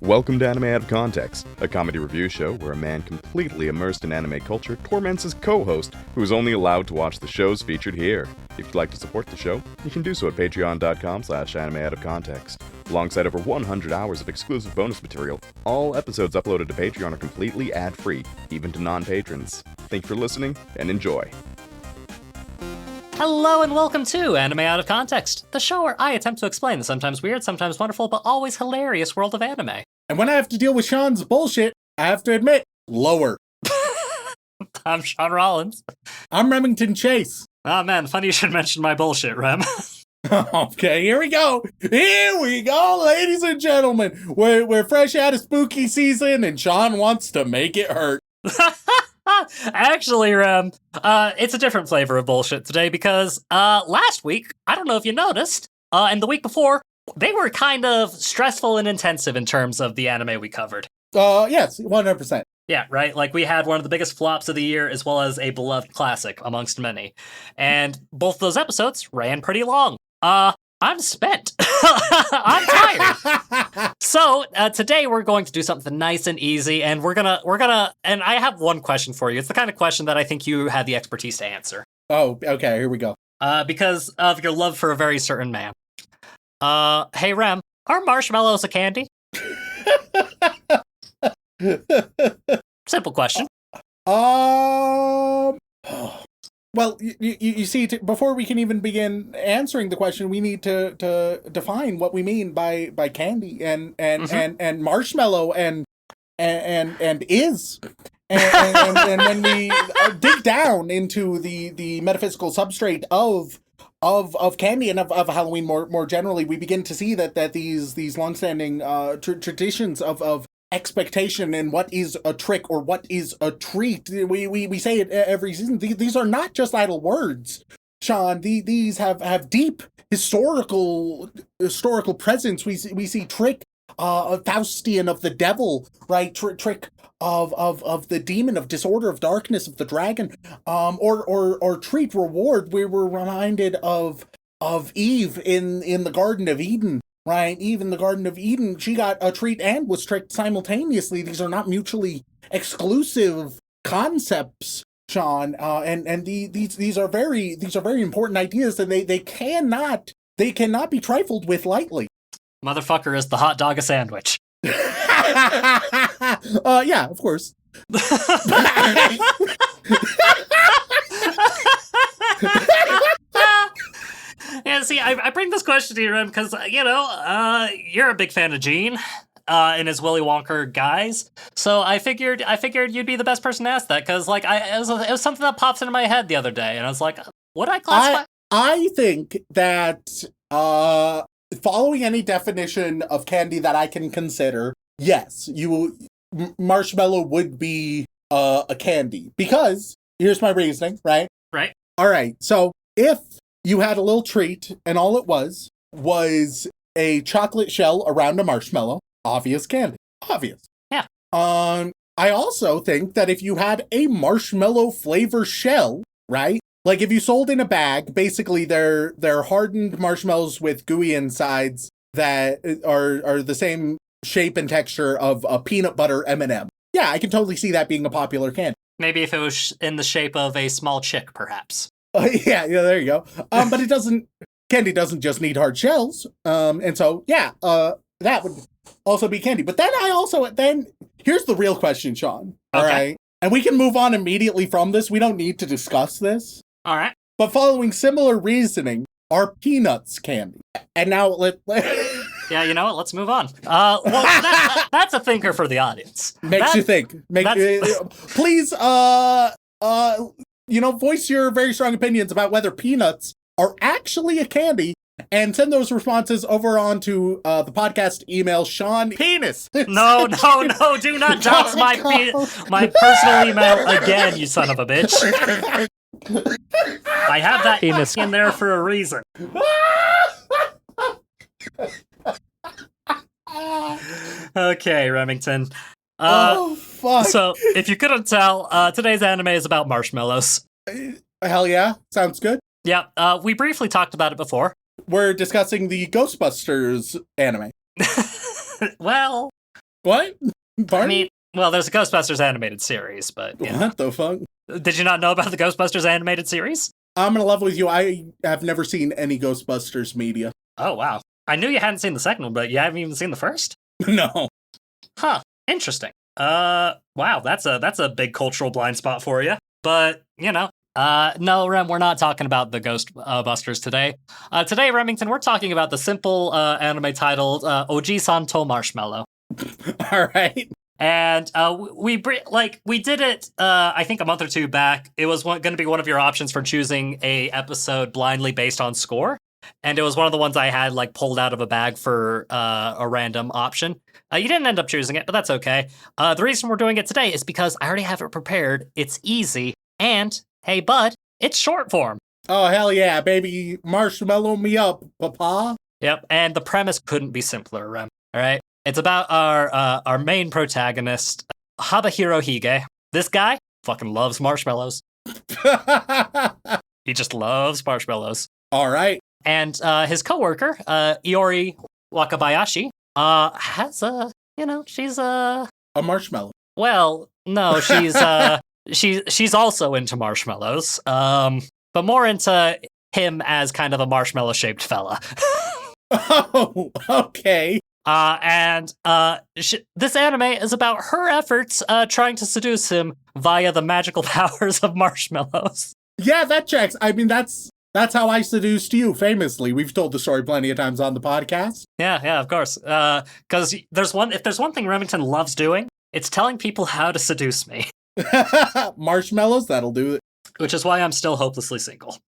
Welcome to Anime Out of Context, a comedy review show where a man completely immersed in anime culture torments his co-host, who is only allowed to watch the shows featured here. If you'd like to support the show, you can do so at patreon.com/animeoutofcontext. Alongside over 100 hours of exclusive bonus material, all episodes uploaded to Patreon are completely ad-free, even to non-patrons. Thank you for listening, and enjoy. Hello and welcome to Anime Out of Context, the show where I attempt to explain the sometimes weird, sometimes wonderful, but always hilarious world of anime. And when I have to deal with Sean's bullshit, I have to admit, lower. I'm Sean Rollins. I'm Remington Chase. Oh man, funny you should mention my bullshit, Rem. Okay, here we go. Here we go, ladies and gentlemen. We're fresh out of spooky season, and Sean wants to make it hurt. Actually, Rem, it's a different flavor of bullshit today because last week, I don't know if you noticed, and the week before, they were kind of stressful and intensive in terms of the anime we covered. Yes, 100%. Yeah, right? Like, we had one of the biggest flops of the year as well as a beloved classic amongst many. And both those episodes ran pretty long. I'm spent. I'm tired. So, today we're going to do something nice and easy, and we're gonna, and I have one question for you. It's the kind of question that I think you have the expertise to answer. Oh, okay, here we go. Because of your love for a very certain man. Hey, Rem, are marshmallows a candy? Simple question. Well, you see, before we can even begin answering the question, we need to define what we mean by candy and marshmallow and is. And when we dig down into the metaphysical substrate of candy and of Halloween more generally, we begin to see that these longstanding traditions of expectation and what is a trick or what is a treat. We say it every season. These are not just idle words, Sean. These have deep historical presence. We see trick, Faustian of the devil, right? Trick of the demon, of disorder, of darkness, of the dragon, or treat, reward. We were reminded of Eve in the Garden of Eden. Right, Eve in the Garden of Eden, she got a treat and was tricked simultaneously. These are not mutually exclusive concepts, Sean. And these are very important ideas, and they cannot be trifled with lightly. Motherfucker, is the hot dog a sandwich? Yeah, of course. Yeah, see, I bring this question to you, Rem, because, you're a big fan of Gene and his Willy Wonka guys. So I figured you'd be the best person to ask that, because, like, it was something that pops into my head the other day, and I was like, would I classify? I think that following any definition of candy that I can consider, yes, marshmallow would be a candy. Because, here's my reasoning, right? Right. All right, so if you had a little treat, and all it was a chocolate shell around a marshmallow. Obvious candy. Obvious. Yeah. I also think that if you had a marshmallow flavor shell, right? Like if you sold in a bag, basically they're hardened marshmallows with gooey insides that are the same shape and texture of a peanut butter M&M. Yeah, I can totally see that being a popular candy. Maybe if it was in the shape of a small chick, perhaps. Yeah, there you go. But candy doesn't just need hard shells. And so, yeah, that would also be candy. But then here's the real question, Sean. All right. And we can move on immediately from this. We don't need to discuss this. All right. But following similar reasoning, are peanuts candy? And now yeah, you know what? Let's move on. Well, that's a thinker for the audience. You think. Please, voice your very strong opinions about whether peanuts are actually a candy, and send those responses over onto the podcast email, Sean Penis. No, do not dox my personal email again, you son of a bitch. I have that penis in there for a reason. Okay, Remington. Oh, fuck. So, if you couldn't tell, today's anime is about marshmallows. Hell yeah. Sounds good. Yeah, we briefly talked about it before. We're discussing the Ghostbusters anime. Well, What? I Pardon? mean, well, there's a Ghostbusters animated series, but you know. What the fuck? Did you not know about the Ghostbusters animated series? I'm gonna level with you. I have never seen any Ghostbusters media. Oh, wow. I knew you hadn't seen the second one, but you haven't even seen the first? No. Huh. Interesting. Wow, that's a big cultural blind spot for you. But, you know, no, Rem, we're not talking about the Ghostbusters today. Today, Remington, we're talking about the simple anime titled Ojisan and Marshmallow. All right. And we did it, I think a month or two back. It was going to be one of your options for choosing a episode blindly based on score. And it was one of the ones I had like pulled out of a bag for a random option. You didn't end up choosing it, but that's okay. The reason we're doing it today is because I already have it prepared. It's easy. And, hey, bud, it's short form. Oh, hell yeah, baby. Marshmallow me up, papa. Yep, and the premise couldn't be simpler, Rem. All right? It's about our main protagonist, Habahiro Hige. This guy fucking loves marshmallows. He just loves marshmallows. All right. And his coworker, Iori Wakabayashi, has she's a marshmallow. Well, no, she's also into marshmallows, but more into him as kind of a marshmallow-shaped fella. Oh, okay. This anime is about her efforts trying to seduce him via the magical powers of marshmallows. Yeah, that checks. I mean, that's how I seduced you, famously. We've told the story plenty of times on the podcast. Yeah, of course. Because if there's one thing Remington loves doing, it's telling people how to seduce me. Marshmallows, that'll do it. Which is why I'm still hopelessly single.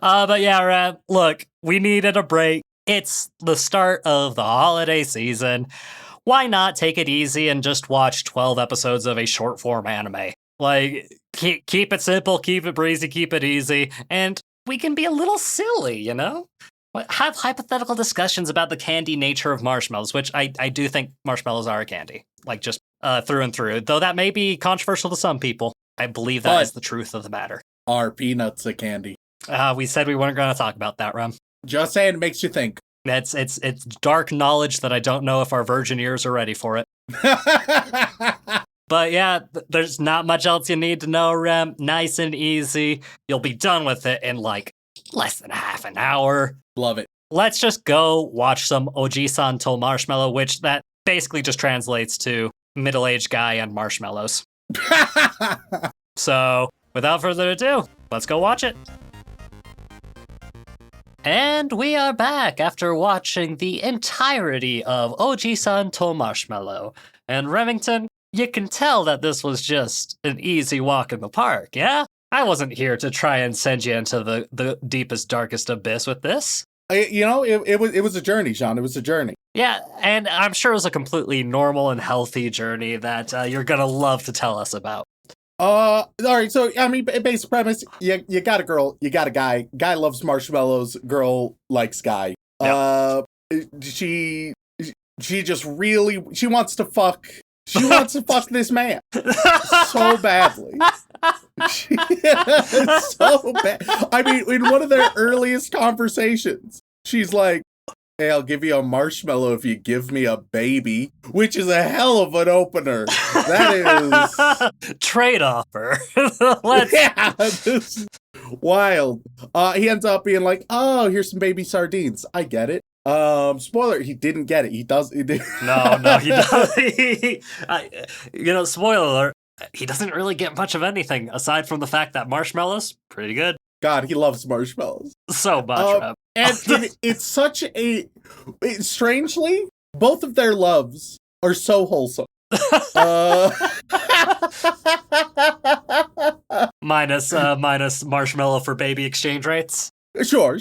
But yeah, look, we needed a break. It's the start of the holiday season. Why not take it easy and just watch 12 episodes of a short form anime? Like, keep it simple, keep it breezy, keep it easy, and we can be a little silly, you know? Have hypothetical discussions about the candy nature of marshmallows, which I do think marshmallows are a candy, like just through and through. Though that may be controversial to some people. I believe that is the truth of the matter. Are peanuts a candy? We said we weren't going to talk about that, Rem. Just saying, it makes you think. It's dark knowledge that I don't know if our virgin ears are ready for it. But yeah, there's not much else you need to know, Rem. Nice and easy. You'll be done with it in like less than half an hour. Love it. Let's just go watch some Ojisan and Marshmallow, which that basically just translates to middle-aged guy and marshmallows. So, without further ado, let's go watch it. And we are back after watching the entirety of Ojisan and Marshmallow. And Remington, you can tell that this was just an easy walk in the park, yeah? I wasn't here to try and send you into the deepest, darkest abyss with this. It was a journey, Sean. It was a journey. Yeah, and I'm sure it was a completely normal and healthy journey that you're gonna love to tell us about. All right, so, I mean, basic premise, you got a girl, you got a guy. Guy loves marshmallows, girl likes guy. Yep. She just really, she wants to fuck this man so badly. So bad. I mean, in one of their earliest conversations, she's like, "Hey, I'll give you a marshmallow if you give me a baby," which is a hell of an opener. That is trade offer. Yeah, this is wild. He ends up being like, "Oh, here's some baby sardines." I get it. Spoiler, he didn't get it. He does. He did. No, he does. Spoiler alert, he doesn't really get much of anything aside from the fact that marshmallows, pretty good. God, he loves marshmallows. So much. And it's such a... strangely, both of their loves are so wholesome. Minus marshmallow for baby exchange rates. Sure.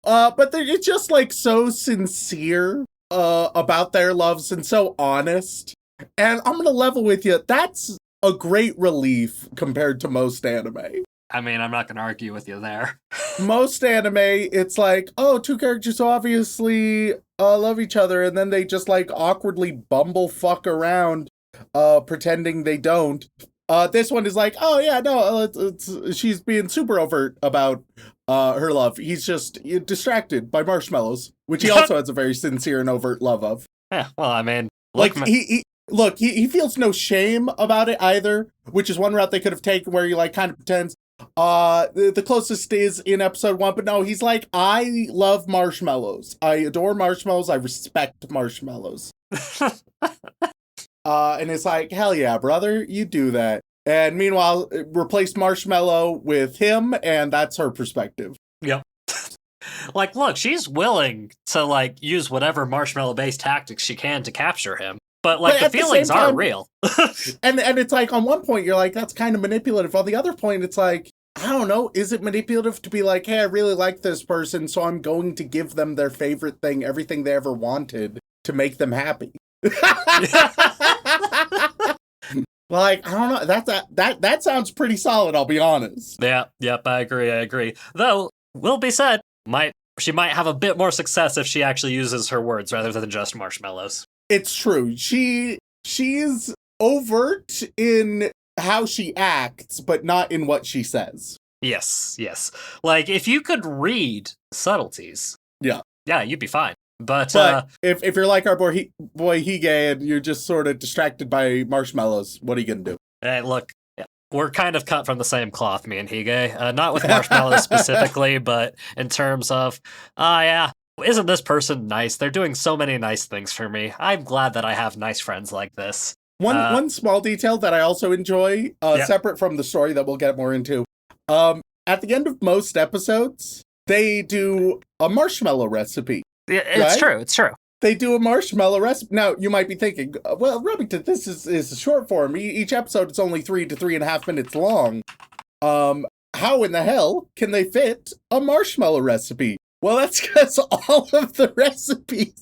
But it's just like so sincere about their loves and so honest. And I'm gonna level with you. That's a great relief compared to most anime. I mean, I'm not gonna argue with you there. Most anime, it's like, oh, two characters obviously love each other, and then they just like awkwardly bumblefuck around, pretending they don't. This one is like, oh yeah, no, she's being super overt about her love. He's just distracted by marshmallows, which he also has a very sincere and overt love of. Yeah, well, I mean, Like, he feels no shame about it either, which is one route they could have taken where he, like, kind of pretends, the closest is in episode 1, but no, he's like, I love marshmallows. I adore marshmallows. I respect marshmallows. And it's like, hell yeah, brother, you do that. And meanwhile, replace Marshmallow with him, and that's her perspective. Yep. Like, look, she's willing to, like, use whatever marshmallow-based tactics she can to capture him. But, like, the feelings are real. and it's like, on one point, you're like, that's kind of manipulative. On the other point, it's like, I don't know, is it manipulative to be like, hey, I really like this person, so I'm going to give them their favorite thing, everything they ever wanted, to make them happy? Like, I don't know, that sounds pretty solid, I'll be honest. Yeah, yep, I agree. Though, will be said, she might have a bit more success if she actually uses her words rather than just marshmallows. It's true. She's overt in how she acts, but not in what she says. Yes. Like, if you could read subtleties, yeah, you'd be fine. But if you're like our boy Hige and you're just sort of distracted by marshmallows, what are you gonna do? Hey, look, we're kind of cut from the same cloth, me and Hige. Not with marshmallows specifically, but in terms of, yeah, isn't this person nice? They're doing so many nice things for me. I'm glad that I have nice friends like this. One small detail that I also enjoy, separate from the story that we'll get more into, at the end of most episodes, they do a marshmallow recipe. Yeah, it's true. They do a marshmallow recipe. Now, you might be thinking, well, Remington, this is a short form. Each episode is only 3 to 3.5 minutes long. How in the hell can they fit a marshmallow recipe? Well, that's because all of the recipes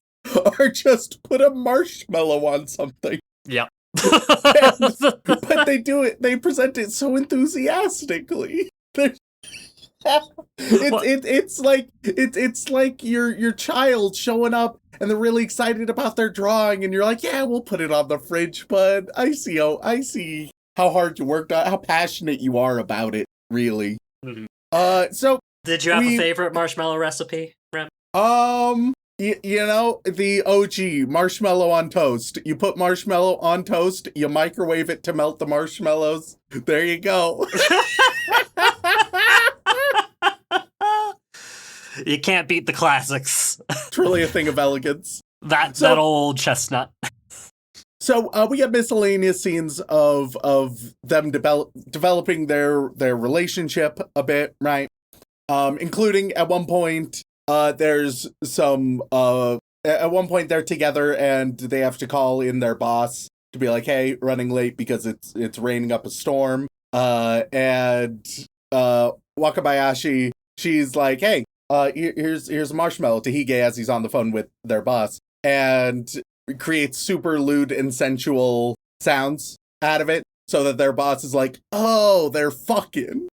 are just put a marshmallow on something. Yep. But they present it so enthusiastically. It's like your child showing up and they're really excited about their drawing and you're like, yeah, we'll put it on the fridge, but I see how hard you worked on, how passionate you are about it, really. Mm-hmm. So did you have a favorite marshmallow recipe, Rem? You know, the OG marshmallow on toast. You put marshmallow on toast, you microwave it to melt the marshmallows. There you go. You can't beat the classics. Truly a thing of elegance. That old chestnut. So we get miscellaneous scenes of them developing their relationship a bit, right? Including at one point, there's some at one point they're together and they have to call in their boss to be like, hey, running late because it's raining up a storm. And Wakabayashi, she's like, hey, here's a marshmallow to Hige as he's on the phone with their boss, and creates super lewd and sensual sounds out of it so that their boss is like, oh, they're fucking.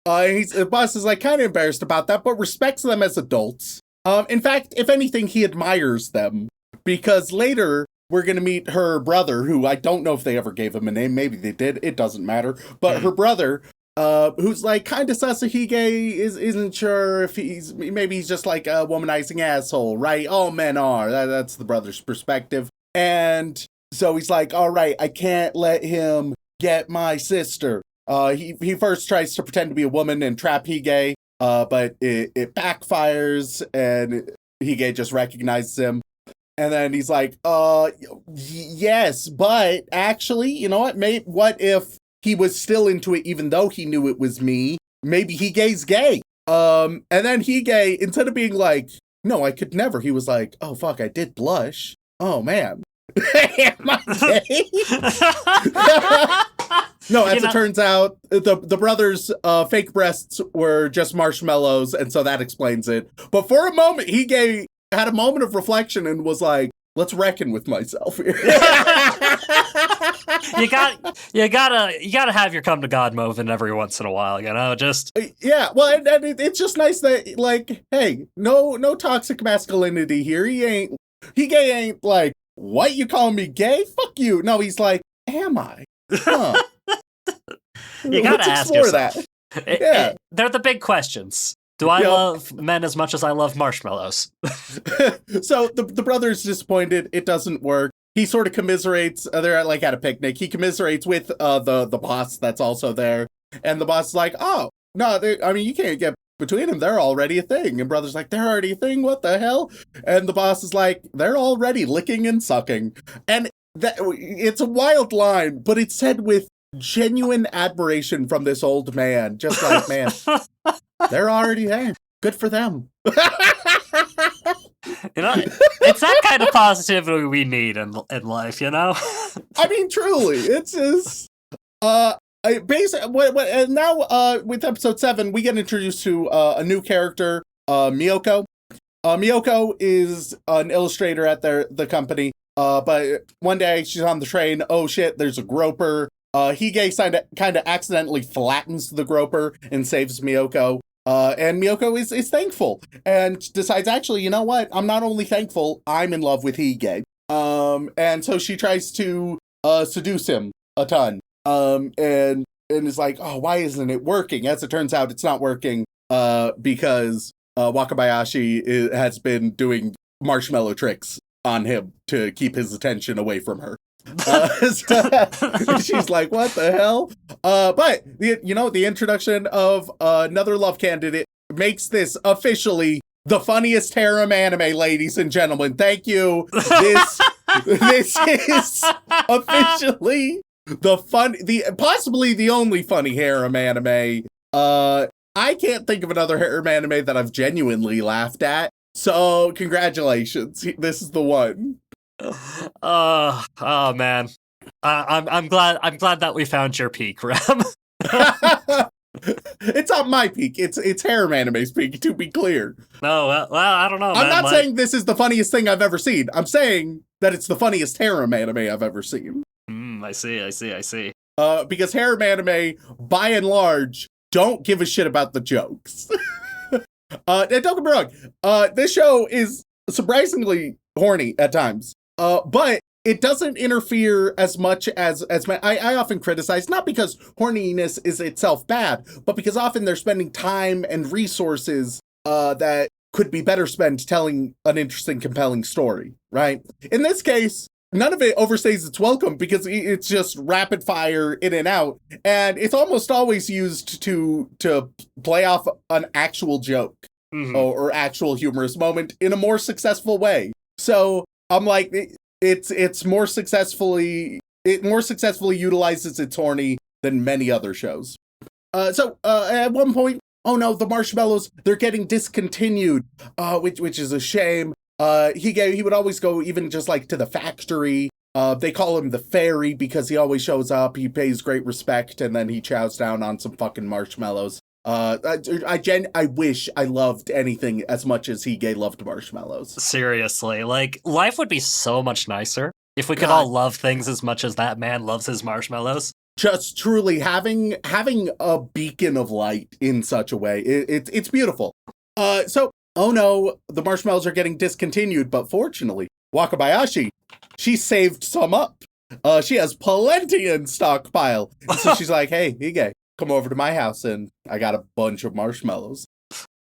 The boss is like kind of embarrassed about that, but respects them as adults. In fact, if anything, he admires them because later we're going to meet her brother, who I don't know if they ever gave him a name. Maybe they did. It doesn't matter. But her brother, who's like kind of sus of Hige, isn't sure if maybe he's just like a womanizing asshole, right? All men are. That's the brother's perspective. And so he's like, all right, I can't let him get my sister. He first tries to pretend to be a woman and trap Hige, but it backfires and Hige just recognizes him. And then he's like, yes, but actually, you know what? What if he was still into it even though he knew it was me? Maybe Hige's gay. And then Hige, instead of being like, no, I could never, he was like, oh, fuck, I did blush. Oh, man. Am I gay? No, as it turns out, the brothers' fake breasts were just marshmallows, and so that explains it. But for a moment, Hige had a moment of reflection and was like, let's reckon with myself here. you gotta have your come to God moment every once in a while, you know, just. Yeah, well, and it's just nice that, like, hey, no toxic masculinity here. Hige ain't like, what, you calling me gay? Fuck you. No, he's like, am I? Huh. You gotta ask yourself. That. They're the big questions. Do I Yep. love men as much as I love marshmallows? So the brother's disappointed. It doesn't work. He sort of commiserates. They're at a picnic. He commiserates with the boss that's also there, and the boss is like, "Oh no, you can't get between them. They're already a thing." And brother's like, "They're already a thing. What the hell?" And the boss is like, "They're already licking and sucking." And it's a wild line, but it's said with genuine admiration from this old man. Just like, man, they're already there. Good for them. It's that kind of positivity we need in life, you know? I mean, truly, it's just, and now, with episode 7, we get introduced to, a new character, Miyoko. Miyoko is an illustrator at the company, but one day she's on the train, oh shit, there's a groper. Hige kind of accidentally flattens the groper and saves Miyoko. And Miyoko is thankful and decides, actually, you know what? I'm not only thankful, I'm in love with Hige. And so she tries to seduce him a ton. And is like, oh, why isn't it working? As it turns out, it's not working because Wakabayashi has been doing marshmallow tricks on him to keep his attention away from her. She's like, what the hell? But the introduction of another love candidate makes this officially the funniest harem anime, ladies and gentlemen. Thank you. This is officially possibly the only funny harem anime. I can't think of another harem anime that I've genuinely laughed at. So congratulations. This is the one. Oh man, I'm glad that we found your peak, Rem. It's not my peak. It's harem anime's peak. To be clear. No, well, I don't know. I'm not saying this is the funniest thing I've ever seen. I'm saying that it's the funniest harem anime I've ever seen. I see. Because harem anime, by and large, don't give a shit about the jokes. Don't get me wrong. This show is surprisingly horny at times. But it doesn't interfere as much as I often criticize, not because horniness is itself bad, but because often they're spending time and resources that could be better spent telling an interesting, compelling story, right? In this case, none of it overstays its welcome because it's just rapid fire in and out, and it's almost always used to play off an actual joke or actual humorous moment in a more successful way. So I'm like, it more successfully utilizes its horny than many other shows. So at one point, oh no, the marshmallows, they're getting discontinued, which is a shame. He would always go even just like to the factory. They call him the fairy because he always shows up, he pays great respect, and then he chows down on some fucking marshmallows. I wish I loved anything as much as Hige loved marshmallows. Seriously, like, life would be so much nicer if we could all love things as much as that man loves his marshmallows. Just truly having a beacon of light in such a way, it's beautiful. So, oh no, the marshmallows are getting discontinued, but fortunately, Wakabayashi, she saved some up. She has plenty in stockpile. And so she's like, hey, Hige, come over to my house and I got a bunch of marshmallows.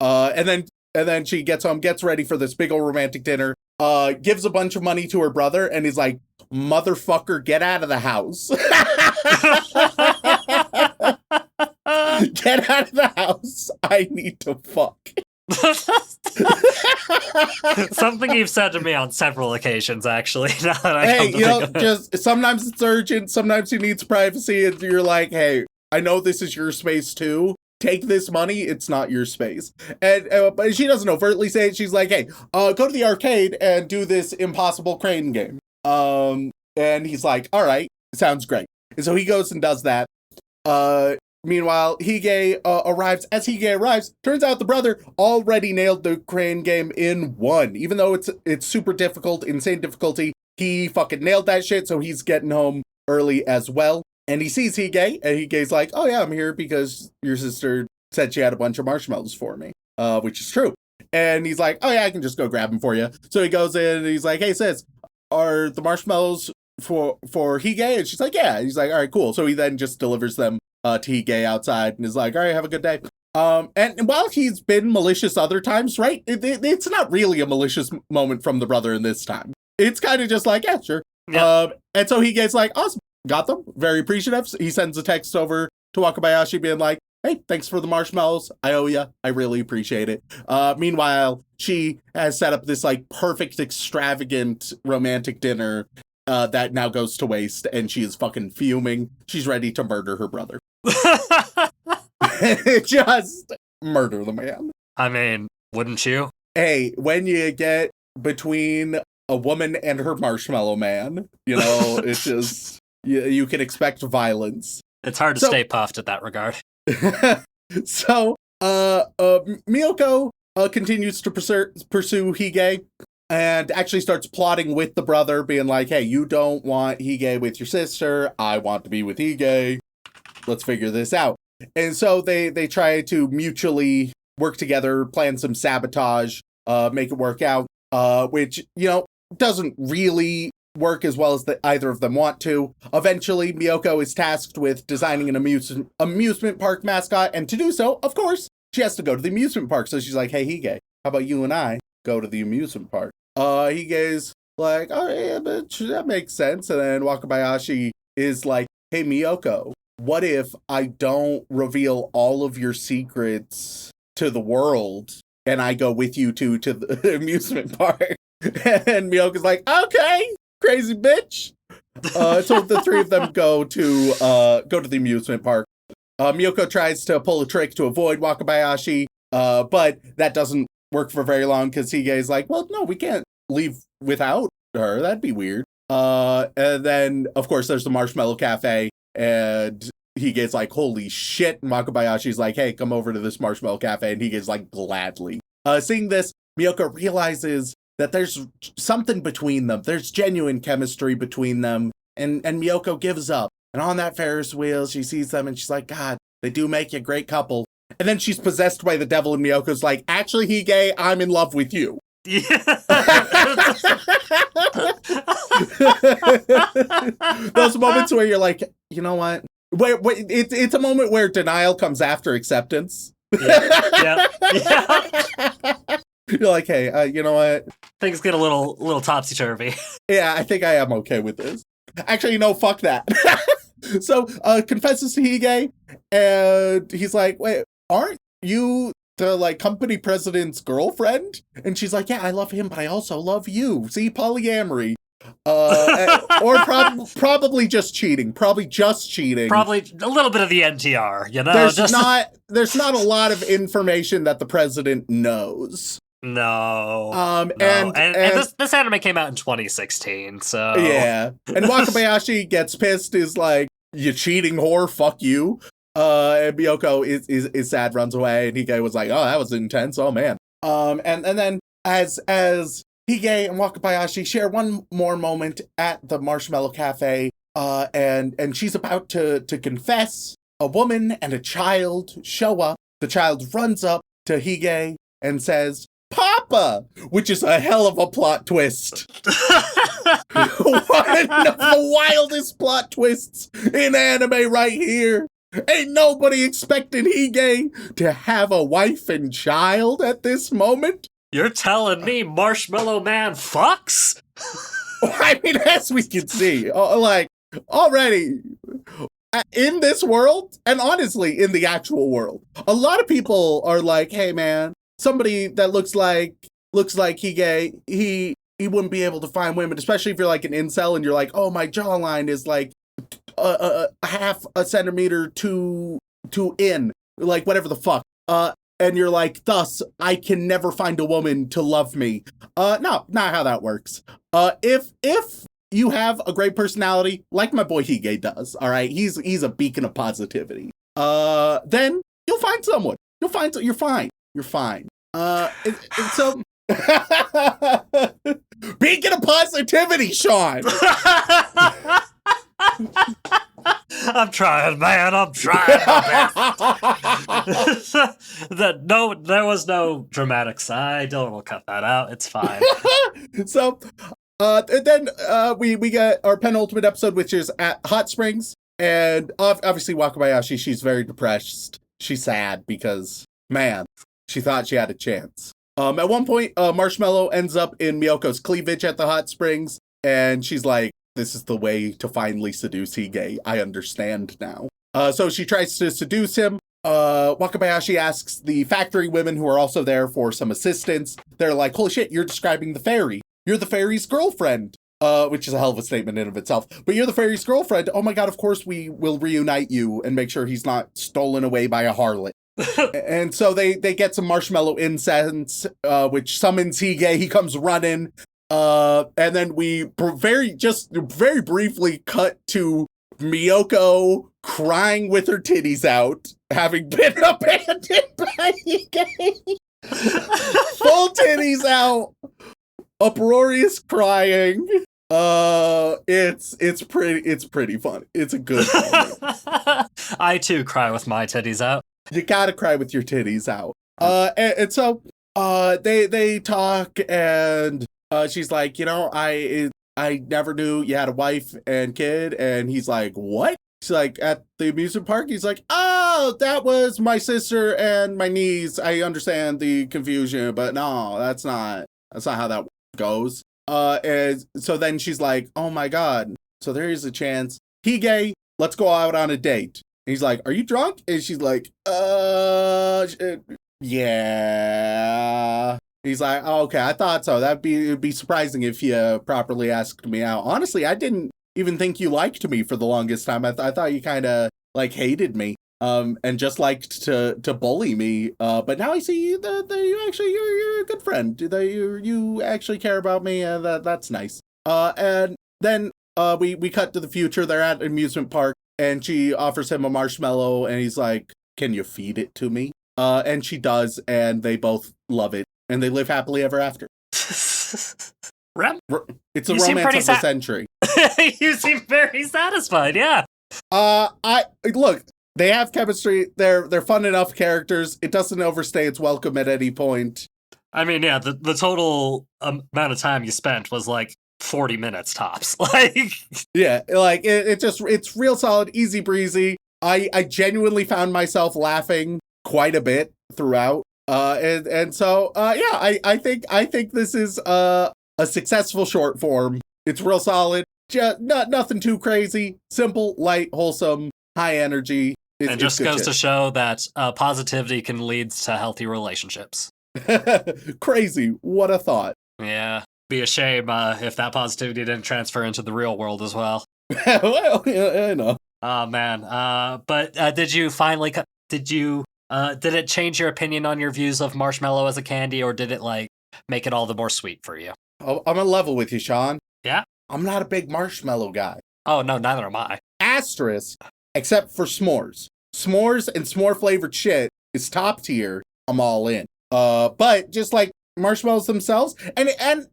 And then she gets home, gets ready for this big old romantic dinner, gives a bunch of money to her brother, and he's like, motherfucker, get out of the house. Get out of the house. I need to fuck. Something you've said to me on several occasions, actually. Now that I come to think of it. Just sometimes it's urgent, sometimes he needs privacy, and you're like, hey, I know this is your space too. Take this money, it's not your space. And but she doesn't overtly say it. She's like, hey, go to the arcade and do this impossible crane game. And he's like, all right, sounds great. And so he goes and does that. Meanwhile, Hige arrives. As Hige arrives, turns out the brother already nailed the crane game in one. Even though it's super difficult, insane difficulty, he fucking nailed that shit, so he's getting home early as well. And he sees Hige, and Hige's like, oh yeah, I'm here because your sister said she had a bunch of marshmallows for me, which is true. And he's like, oh yeah, I can just go grab them for you. So he goes in, and he's like, hey sis, are the marshmallows for Hige? And she's like, yeah. And he's like, all right, cool. So he then just delivers them to Hige outside and is like, all right, have a good day. And while he's been malicious other times, right, it's not really a malicious moment from the brother in this time. It's kind of just like, yeah, sure. Yep. And so he gets like, awesome, got them, very appreciative. He sends a text over to Wakabayashi being like, hey, thanks for the marshmallows. I owe ya. I really appreciate it. Meanwhile, she has set up this like perfect, extravagant romantic dinner that now goes to waste, and she is fucking fuming. She's ready to murder her brother. Just murder the man. I mean, wouldn't you? Hey, when you get between a woman and her marshmallow man, you know, it's just, you can expect violence. It's hard to stay puffed at that regard. So, Miyoko continues to pursue Hige, and actually starts plotting with the brother, being like, hey, you don't want Hige with your sister. I want to be with Hige. Let's figure this out. And so they try to mutually work together, plan some sabotage, make it work out, which, you know, doesn't really work as well as either of them want to. Eventually, Miyoko is tasked with designing an amusement park mascot, and to do so, of course, she has to go to the amusement park. So she's like, hey, Hige, how about you and I go to the amusement park? Hige's like, oh, yeah, bitch, that makes sense. And then Wakabayashi is like, hey, Miyoko, what if I don't reveal all of your secrets to the world and I go with you to the amusement park? And Miyoko's like, okay, crazy bitch. So the three of them go to the amusement park. Miyoko tries to pull a trick to avoid Wakabayashi, but that doesn't work for very long because Hige's like, well, no, we can't leave without her. That'd be weird. And then, of course, there's the Marshmallow Cafe, and Hige's like, holy shit. And Wakabayashi's like, hey, come over to this Marshmallow Cafe. And Hige's like, gladly. Seeing this, Miyoko realizes that there's something between them. There's genuine chemistry between them. And Miyoko gives up. And on that Ferris wheel, she sees them and she's like, God, they do make you a great couple. And then she's possessed by the devil, and Miyoko's like, actually, Hige, I'm in love with you. Yeah. Those moments where you're like, you know what? It's a moment where denial comes after acceptance. Yeah. You're like, hey, you know what? Things get a little topsy-turvy. Yeah, I think I am okay with this. Actually, no, fuck that. So, confesses to Hige, and he's like, wait, aren't you the, like, company president's girlfriend? And she's like, yeah, I love him, but I also love you. See, polyamory. Or probably just cheating. Probably just cheating. Probably a little bit of the NTR, you know? There's not a lot of information that the president knows. No. And this anime came out in 2016, so yeah. And Wakabayashi gets pissed, is like, you cheating whore, fuck you. And Miyoko is sad, runs away, and Hige was like, oh, that was intense, oh man. And then as Hige and Wakabayashi share one more moment at the Marshmallow Cafe, and she's about to confess, a woman and a child show up. The child runs up to Hige and says, Papa, which is a hell of a plot twist. One of the wildest plot twists in anime right here. Ain't nobody expecting Hige to have a wife and child at this moment. You're telling me Marshmallow Man fucks? I mean, as we can see, like, already in this world, and honestly, in the actual world, a lot of people are like, hey man, somebody that looks like Hige, he wouldn't be able to find women, especially if you're like an incel and you're like, oh, my jawline is like half a centimeter too in, like whatever the fuck. And you're like, thus, I can never find a woman to love me. No, not how that works. If you have a great personality, like my boy Hige does, all right, he's a beacon of positivity. Then you'll find someone. You're fine. You're fine. So beacon of positivity, Sean. I'm trying, man. I'm trying my best. There was no dramatic side. Dylan will cut that out. It's fine. So, then we get our penultimate episode, which is at Hot Springs, and obviously Wakabayashi, she's very depressed. she's sad because, man, she thought she had a chance. At one point, Marshmallow ends up in Miyoko's cleavage at the hot springs, and she's like, this is the way to finally seduce Hige. I understand now. So she tries to seduce him. Wakabayashi asks the factory women who are also there for some assistance. They're like, holy shit, you're describing the fairy. You're the fairy's girlfriend. Which is a hell of a statement in and of itself. But you're the fairy's girlfriend. Oh my god, of course we will reunite you and make sure he's not stolen away by a harlot. And so they get some marshmallow incense, which summons Hige. He comes running. And then we very briefly cut to Miyoko crying with her titties out, having been abandoned by Hige. Full titties out. Uproarious crying. It's pretty fun. It's a good moment. I too cry with my titties out. You gotta cry with your titties out. And so they talk, and she's like, I never knew you had a wife and kid, and he's like, what? She's like, at the amusement park? He's like, oh, that was my sister and my niece. I understand the confusion, but no, that's not how that goes. And so then she's like, oh my god, so there is a chance. Hige, let's go out on a date. And he's like, are you drunk? And she's like, yeah. He's like, oh, okay, I thought so. It'd be surprising if you properly asked me out. Honestly, I didn't even think you liked me for the longest time. I thought you kind of like hated me. And just liked to bully me. But now I see that you're a good friend. That you actually care about me. That's nice. And then we cut to the future. They're at an amusement park, and she offers him a marshmallow, and he's like, "Can you feed it to me?" And she does, and they both love it, and they live happily ever after. It's a romance of the century. You seem very satisfied. Yeah. Look. They have chemistry. They're fun enough characters. It doesn't overstay its welcome at any point. I mean, yeah, the total amount of time you spent was like 40 minutes tops. Like, yeah, like it's real solid, easy breezy. I genuinely found myself laughing quite a bit throughout. And so yeah, I think this is a successful short form. It's real solid. Just nothing too crazy. Simple, light, wholesome, high energy. It just goes to show that positivity can lead to healthy relationships. Crazy. What a thought. Yeah. Be a shame if that positivity didn't transfer into the real world as well. Well, yeah, I know. Oh, man. But did you finally... did it change your opinion on your views of marshmallow as a candy, or did it, like, make it all the more sweet for you? I'm on level with you, Sean. Yeah? I'm not a big marshmallow guy. Oh, no, neither am I. Asterisk. Except for s'mores. S'mores and s'more-flavored shit is top tier. I'm all in. But just like marshmallows themselves, and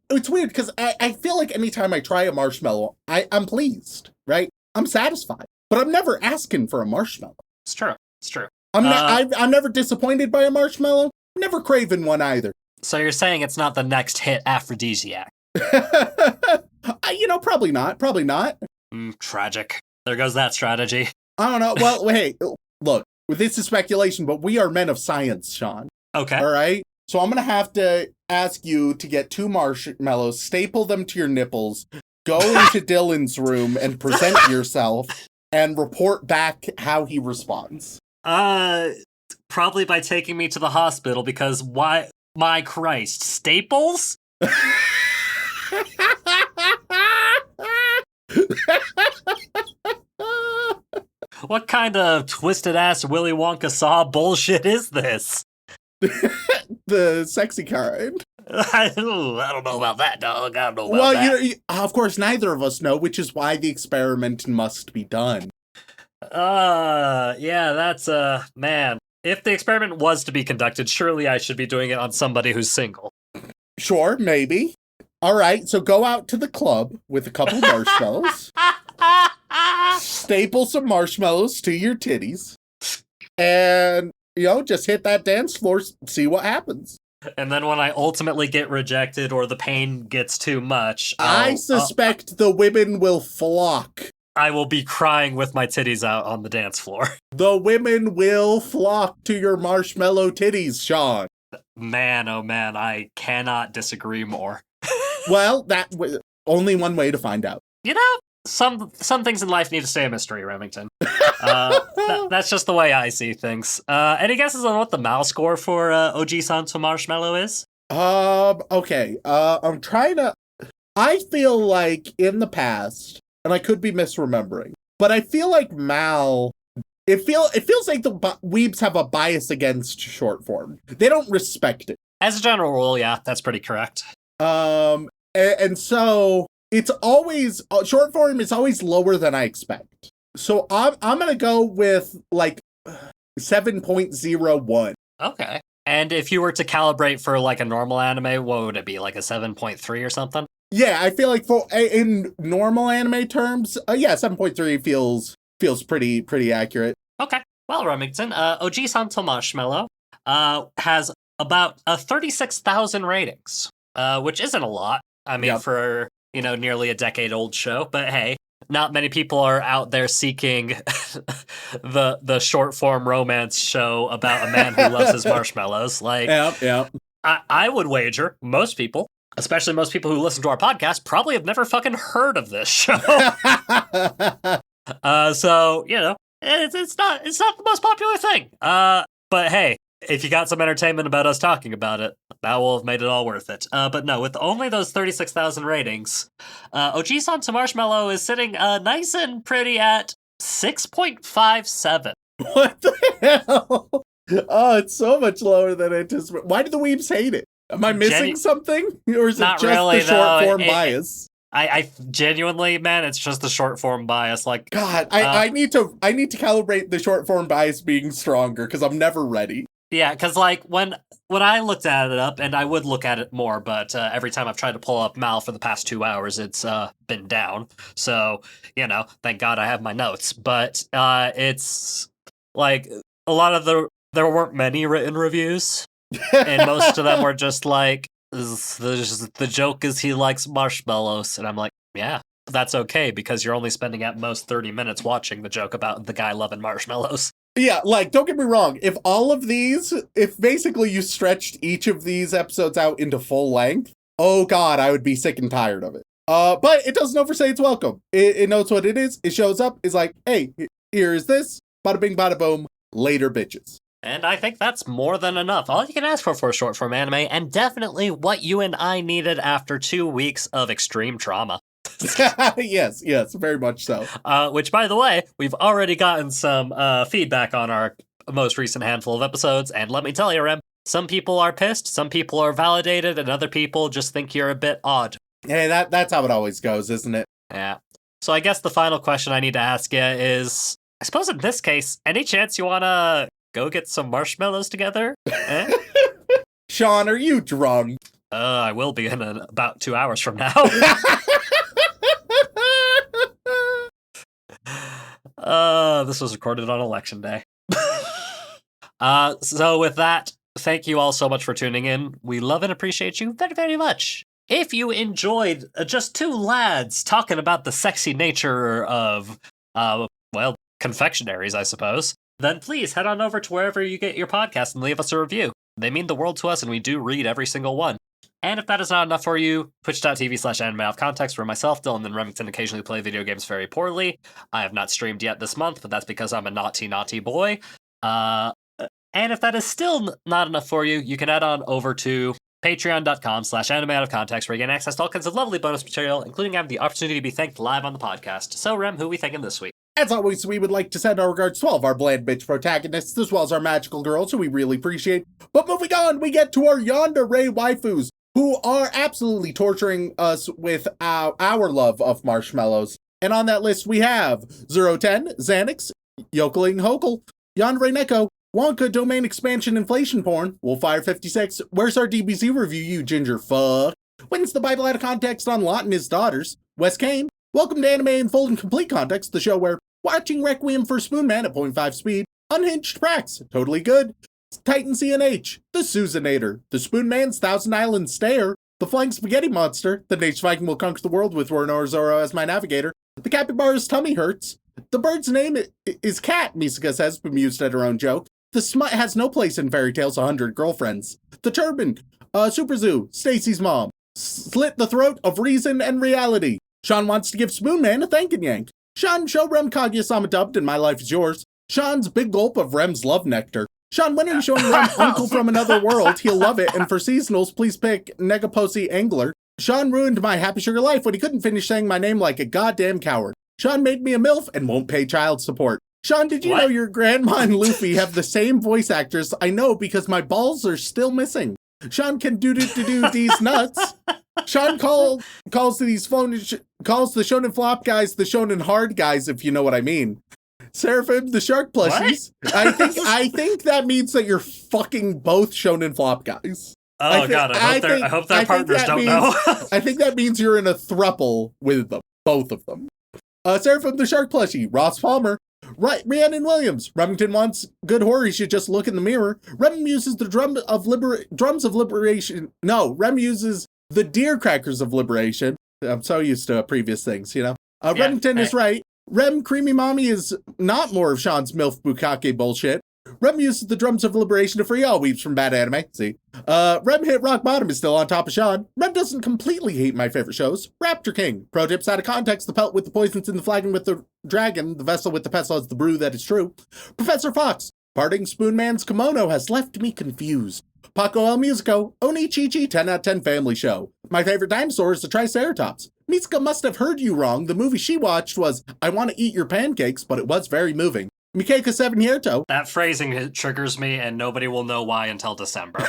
it's weird because I feel like anytime I try a marshmallow, I'm pleased, right? I'm satisfied. But I'm never asking for a marshmallow. It's true. It's true. I'm never disappointed by a marshmallow. Never craving one either. So you're saying it's not the next hit aphrodisiac? Probably not. Probably not. Tragic. There goes that strategy. I don't know. Well, hey, look, this is speculation, but we are men of science, Sean. Okay. All right? So I'm going to have to ask you to get 2 marshmallows, staple them to your nipples, go into Dylan's room and present yourself, and report back how he responds. Probably by taking me to the hospital, because why? My Christ, staples? What kind of twisted-ass Willy Wonka saw bullshit is this? The sexy kind. I don't know about that, dog. I don't know about that. Well, of course, neither of us know, which is why the experiment must be done. Yeah, that's, man. If the experiment was to be conducted, surely I should be doing it on somebody who's single. Sure, maybe. All right, so go out to the club with a couple marshmallows. Staple some marshmallows to your titties. And, just hit that dance floor, see what happens. And then when I ultimately get rejected or the pain gets too much... I suspect the women will flock I will be crying with my titties out on the dance floor. The women will flock to your marshmallow titties, Sean. Man, oh man, I cannot disagree more. Well, that was only one way to find out. You know, some things in life need to stay a mystery, Remington. That's just the way I see things. Any guesses on what the Mal score for Ojisan and Marshmallow is? Okay. I'm trying to. I feel like in the past, and I could be misremembering, but I feel like Mal. It feels like the weebs have a bias against short form. They don't respect it. As a general rule, yeah, that's pretty correct. And so it's always short form is always lower than I expect. So I'm gonna go with like 7.01. Okay. And if you were to calibrate for like a normal anime, what would it be? Like a 7.3 or something? Yeah, I feel like for in normal anime terms, 7.3 feels pretty accurate. Okay. Well, Remington, Ojisan and Marshmallow has about 36,000 ratings, which isn't a lot. I mean, for, nearly a decade-old show. But hey, not many people are out there seeking the short-form romance show about a man who loves his marshmallows. Like, I would wager most people, especially most people who listen to our podcast, probably have never fucking heard of this show. So, it's not the most popular thing. But hey, if you got some entertainment about us talking about it, that will have made it all worth it. But no, with only those 36,000 ratings, Ojisan to Marshmallow is sitting nice and pretty at 6.57. What the hell? Oh, it's so much lower than anticipated. Why do the weebs hate it? Am I missing something? Or is it just really, the short form bias? I genuinely, man, it's just the short form bias. Like, God, I need to calibrate the short form bias being stronger because I'm never ready. Yeah, because like when I looked at it up, and I would look at it more, but every time I've tried to pull up Mal for the past 2 hours, it's been down. So, thank God I have my notes. But it's like a lot of there weren't many written reviews, and most of them were just like, the joke is he likes marshmallows, and I'm like, yeah, that's okay because you're only spending at most 30 minutes watching the joke about the guy loving marshmallows. Yeah, like, don't get me wrong. If basically you stretched each of these episodes out into full length, oh God, I would be sick and tired of it. But it doesn't overstay its welcome. It knows what it is. It shows up. It's like, hey, here is this. Bada bing, bada boom. Later, bitches. And I think that's more than enough. All you can ask for a short form anime, and definitely what you and I needed after 2 weeks of extreme trauma. Yes, very much so. Which, by the way, we've already gotten some feedback on our most recent handful of episodes, and let me tell you, Rem, some people are pissed, some people are validated, and other people just think you're a bit odd. Hey, that's how it always goes, isn't it? Yeah. So I guess the final question I need to ask you is, I suppose in this case, any chance you want to go get some marshmallows together? Sean, are you drunk? I will be in about 2 hours from now. This was recorded on Election Day. So with that, thank you all so much for tuning in. We love and appreciate you very, very much. If you enjoyed just two lads talking about the sexy nature of, confectionaries, I suppose, then please head on over to wherever you get your podcast and leave us a review. They mean the world to us, and we do read every single one. And if that is not enough for you, twitch.tv/anime out of context, where myself, Dylan, and Remington occasionally play video games very poorly. I have not streamed yet this month, but that's because I'm a naughty boy. And if that is still not enough for you, you can head on over to patreon.com/anime out of context, where you get access to all kinds of lovely bonus material, including having the opportunity to be thanked live on the podcast. So, Rem, who are we thanking this week? As always, we would like to send our regards to all of our bland bitch protagonists, as well as our magical girls, who we really appreciate. But moving on, we get to our yandere waifus, who are absolutely torturing us with our love of marshmallows. And on that list, we have 010, Xanax, Yokeling Hokel, Yandere Neko, Wonka Domain Expansion Inflation Porn, Wolfire 56, Where's Our DBZ Review, You Ginger Fuck, Wins the Bible Out of Context on Lot and His Daughters, Wes Kane, Welcome to Anime in Full and Complete Context, the show where watching Requiem for Spoonman at 0.5 speed, Unhinged Prax, Totally Good, Titan CNH, The Susanator, The Spoonman's Thousand Island Stare, The Flying Spaghetti Monster. The Nature Viking will conquer the world with Roronoa Zoro as my navigator. The capybara's tummy hurts. The bird's name is Cat, Misaka says, bemused at her own joke. The smut has no place in Fairy Tale's 100 Girlfriends. The turban. Super Zoo. Stacy's mom. Slit the throat of reason and reality. Sean wants to give Spoon Man a thank and yank. Sean, show Rem Kaguya-sama dubbed and My Life is Yours. Sean's big gulp of Rem's love nectar. Sean, when are you showing Rem Uncle from Another World? He'll love it. And for seasonals, please pick Negaposi Angler. Sean ruined my happy sugar life when he couldn't finish saying my name like a goddamn coward. Sean made me a MILF and won't pay child support. Sean, did you know your grandma and Luffy have the same voice actress? I know because my balls are still missing. Sean can do these nuts. Sean calls the Shonen Flop guys the Shonen Hard guys, if you know what I mean. Seraphim, the shark plushies. I think that means that you're fucking both Shonen Flop guys. Oh God, I hope their partners don't know. I think that means you're in a throuple with them, both of them. Seraphim, the shark plushie. Ross Palmer. Right, Rhiannon Williams. Remington wants good horror, he should just look in the mirror. Rem uses the drums of liberation. No, Rem uses the deer crackers of liberation. I'm so used to previous things, you know. Remington is right. Rem Creamy Mommy is not more of Sean's MILF Bukake bullshit. Rem uses the drums of liberation to free all weeps from bad anime. See. Rem hit rock bottom is still on top of Sean. Rem doesn't completely hate my favorite shows. Raptor King. Pro tips out of context, the pelt with the poisons in the flagon with the dragon, the vessel with the pestle is the brew that is true. Professor Fox. Parting Spoon Man's kimono has left me confused. Paco El Musico. Oni Chi-Chi 10 out of 10 family show. My favorite dinosaur is the Triceratops. Misaka must have heard you wrong. The movie she watched was I Want to Eat Your Pancakes, but it was very moving. Mikeka 7 Hierto. That phrasing triggers me, and nobody will know why until December.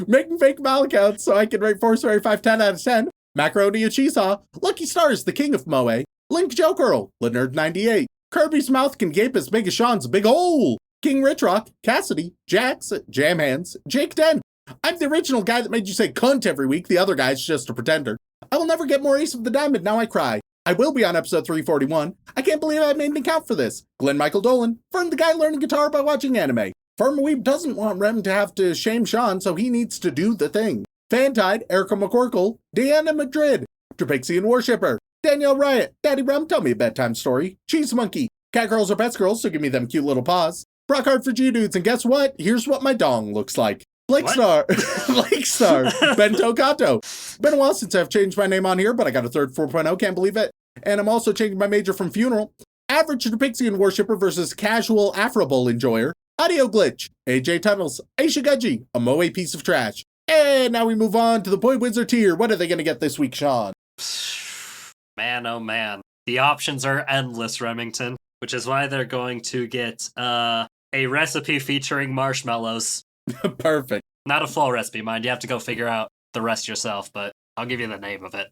Making fake mal accounts so I can rate Force Fairy 5 10 out of 10. Macaroni Uchiha. Lucky Stars, the king of Moe. Link Joe Girl. Leonard 98. Kirby's mouth can gape as big as Sean's big hole. King Richrock. Cassidy. Jax. Jam Hands. Jake Den. I'm the original guy that made you say cunt every week. The other guy's just a pretender. I will never get more Ace of the Diamond, now I cry. I will be on episode 341. I can't believe I made an account for this. Glenn Michael Dolan. Fern the guy learning guitar by watching anime. Firmaweeb doesn't want Rem to have to shame Sean, so he needs to do the thing. Fantide. Erica McCorkle. Deanna Madrid. Trapexian Worshipper. Danielle Riot. Daddy Rem, tell me a bedtime story. Cheese Monkey. Cat girls are best girls, so give me them cute little paws. Brockhard for G-Dudes, and guess what? Here's what my dong looks like. Blake Star. Bento Kato. Been a while since I've changed my name on here, but I got a third 4.0, can't believe it. And I'm also changing my major from funeral. Average Trapexian Worshipper versus Casual Afro Bowl Enjoyer. Audio Glitch. AJ Tunnels. Aisha Gudgy. A Moe piece of trash. And now we move on to the Boy Wizard tier. What are they going to get this week, Sean? Man, oh man. The options are endless, Remington, which is why they're going to get a recipe featuring marshmallows. Perfect. Not a full recipe, mind. You have to go figure out the rest yourself, but I'll give you the name of it.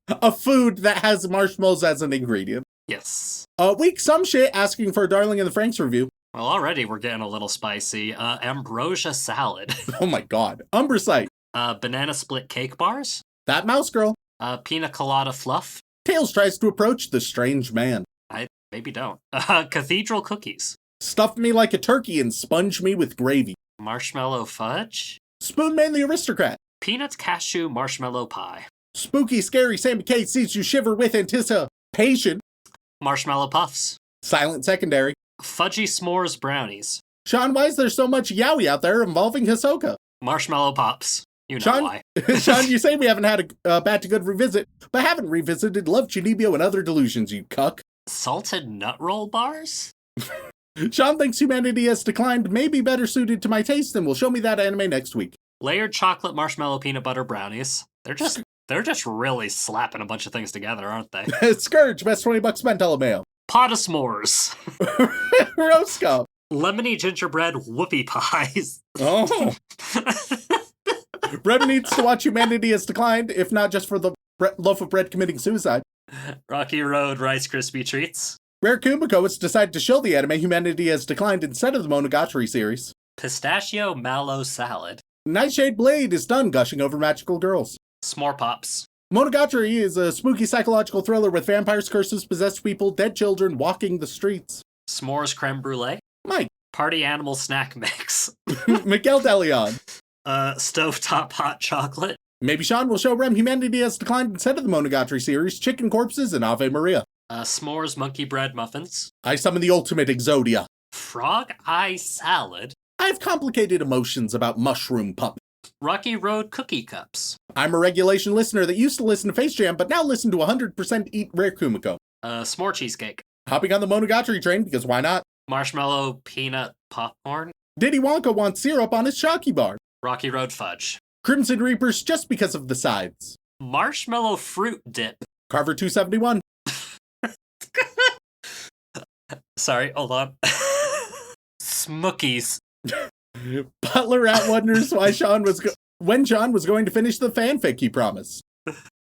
A food that has marshmallows as an ingredient. Yes. Week some shit asking for a Darling in the Franks review. Well, already we're getting a little spicy. Ambrosia salad. Oh my god. Umbracite. Banana split cake bars. That mouse girl. Pina colada fluff. Tails tries to approach the strange man. I maybe don't. Cathedral cookies. Stuff me like a turkey and sponge me with gravy. Marshmallow fudge. Spoon Man the Aristocrat. Peanut cashew marshmallow pie. Spooky, scary Sammy K sees you shiver with anticipation. Marshmallow puffs. Silent Secondary. Fudgy s'mores brownies. Sean, why is there so much yaoi out there involving Hisoka? Marshmallow pops. You know Sean, why. Sean, you say we haven't had a bad to good revisit, but haven't revisited Love Chunibyo and Other Delusions, you cuck. Salted nut roll bars? Sean thinks humanity has declined, may be better suited to my taste, and will show me that anime next week. Layered chocolate marshmallow peanut butter brownies. They're just really slapping a bunch of things together, aren't they? Scourge, best $20 spent, LMAO. Pot of s'mores. Roast cup. Lemony gingerbread whoopie pies. Oh. Rem needs to watch Humanity Has Declined, if not just for the loaf of bread committing suicide. Rocky Road Rice Krispie treats. Rare Kumiko has decided to show the anime Humanity Has Declined instead of the Monogatari series. Pistachio mallow salad. Nightshade Blade is done gushing over magical girls. S'more pops. Monogatari is a spooky psychological thriller with vampires, curses, possessed people, dead children walking the streets. S'mores creme brulee. Mike. Party animal snack mix. Miguel DeLeon. Stovetop hot chocolate. Maybe Sean will show Rem humanity has declined instead of the Monogatari series, chicken corpses, and Ave Maria. S'mores monkey bread muffins. I summon the ultimate Exodia. Frog eye salad. I have complicated emotions about mushroom puppets. Rocky Road cookie cups. I'm a regulation listener that used to listen to Face Jam, but now listen to 100% Eat Rare Kumiko. S'more cheesecake. Hopping on the Monogatari train, because why not? Marshmallow peanut popcorn. Diddy Wonka wants syrup on his Shocky bar. Rocky Road fudge. Crimson Reapers just because of the sides. Marshmallow fruit dip. Carver 271. Sorry, hold on. Smookies. Butler Rat wonders why when Sean was going to finish the fanfic he promised.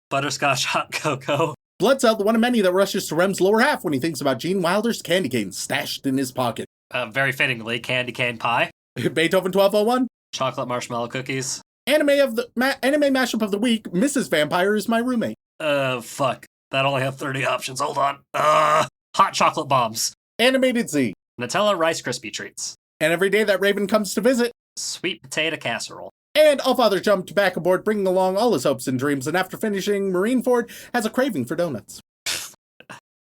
Butterscotch hot cocoa. Bloodcell, the one of many that rushes to Rem's lower half when he thinks about Gene Wilder's candy cane stashed in his pocket. Very fittingly, candy cane pie. Beethoven 1201. Chocolate marshmallow cookies. Anime mashup of the week. Mrs. Vampire is my roommate. Fuck. That only have 30 options. Hold on. Hot chocolate bombs. Animated Z. Nutella Rice Krispie treats. And every day that Raven comes to visit. Sweet potato casserole. And Allfather jumped back aboard, bringing along all his hopes and dreams, and after finishing Marineford, has a craving for donuts.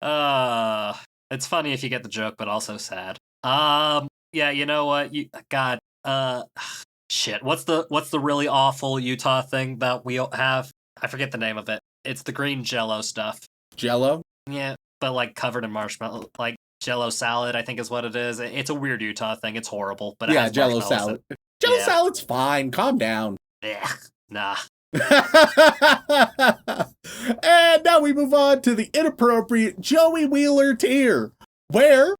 It's funny if you get the joke, but also sad. Yeah, you know what? Shit. What's the really awful Utah thing that we have? I forget the name of it. It's the green Jello stuff. Jello? Yeah, but like covered in marshmallow, like Jello salad, I think is what it is. It's a weird Utah thing. It's horrible, but it has Jello salad. Jello salad's fine. Calm down. Yeah, nah. And now we move on to the inappropriate Joey Wheeler tier, where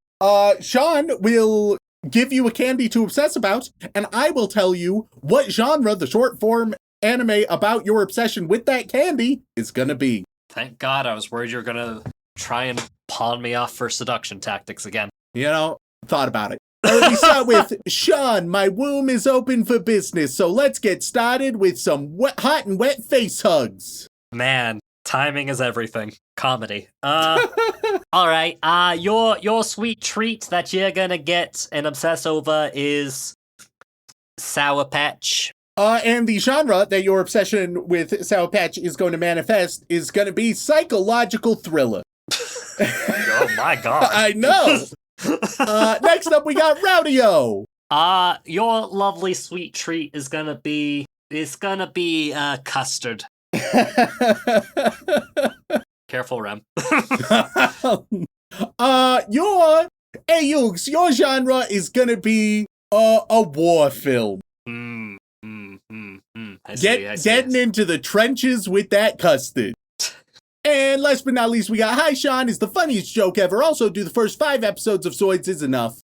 Sean will give you a candy to obsess about, and I will tell you what genre the short form anime about your obsession with that candy is gonna be. Thank God, I was worried you were gonna try and pawn me off for seduction tactics again. You know, thought about it. We start with Sean, my womb is open for business, so let's get started with some hot and wet face hugs. Man, timing is everything. Comedy. Alright, your sweet treat that you're gonna get and obsess over is Sour Patch. And the genre that your obsession with Sour Patch is going to manifest is going to be psychological thriller. Oh my God. I know. Next up, we got Rowdy-O. Your lovely sweet treat is gonna be custard. Careful, Rem. Your genre is gonna be a war film. Getting into the trenches with that custard. And last but not least, we got Hi Sean is the funniest joke ever. Also, do the first 5 episodes of Zoids is enough.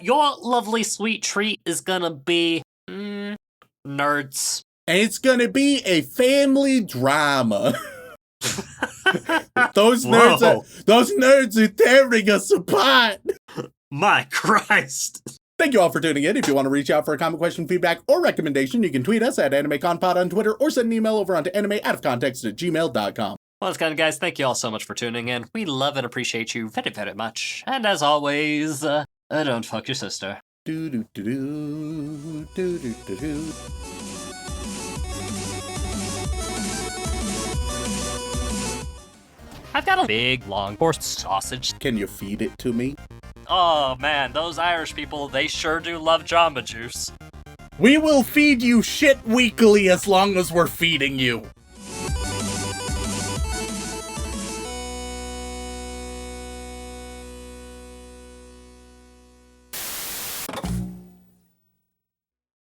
Your lovely sweet treat is gonna be nerds. And it's gonna be a family drama. Those nerds are tearing us apart. My Christ. Thank you all for tuning in. If you want to reach out for a comment, question, feedback, or recommendation, you can tweet us at AnimeConPod on Twitter or send an email over onto animeoutofcontext@gmail.com. Well, that's kind of guys. Thank you all so much for tuning in. We love and appreciate you very, very much. And as always, don't fuck your sister. I've got a big, long, horse sausage. Can you feed it to me? Oh man, those Irish people, they sure do love Jamba Juice. We will feed you shit weekly as long as we're feeding you.